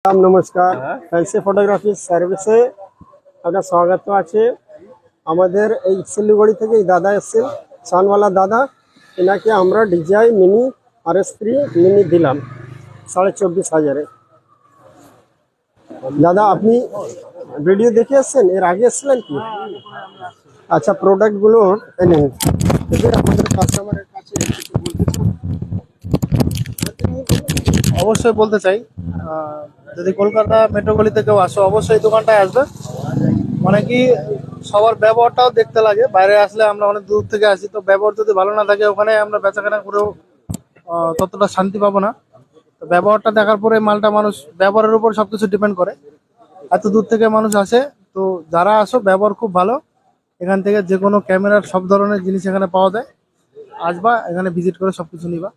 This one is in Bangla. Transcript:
নমস্কার, ফ্যান্সি ফটোগ্রাফি সার্ভিসে আপনার স্বাগত আছে। আমাদের এই শিলিগুড়ি থেকে এই দাদা এসেছেন, সানওয়ালা দাদা। এনাকে আমরা ডিজাই মিনি RS3 মিনি দিলাম 24,500-এ। দাদা, আপনি ভিডিও দেখে এসছেন? এর আগে এসছিলেন কি? আচ্ছা, প্রোডাক্টগুলো এনেন, এদের আমাদের কাস্টমারের কাছে কিছু বলতে চান? অবশ্যই বলতে চাই, যদি কলকাতা মেট্রোপলিতে কেউ আসো অবশ্যই এই দোকানটায় আসবে। মানে কি, সবার ব্যবহারটাও দেখতে লাগে। বাইরে আসলে আমরা অনেক দূর থেকে আসি, তো ব্যবহার যদি ভালো না থাকে ওখানে আমরা বেচাকেনা করেও ততটা শান্তি পাবো না। তো ব্যবহারটা দেখার পরে মালটা, মানুষ ব্যবহারের উপর সবকিছু ডিপেন্ড করে। এত দূর থেকে মানুষ আসে, তো যারা আসো ব্যবহার খুব ভালো। এখান থেকে যে কোনো ক্যামেরার সব ধরনের জিনিস এখানে পাওয়া যায়। আসবা, এখানে ভিজিট করে সবকিছু নিবা।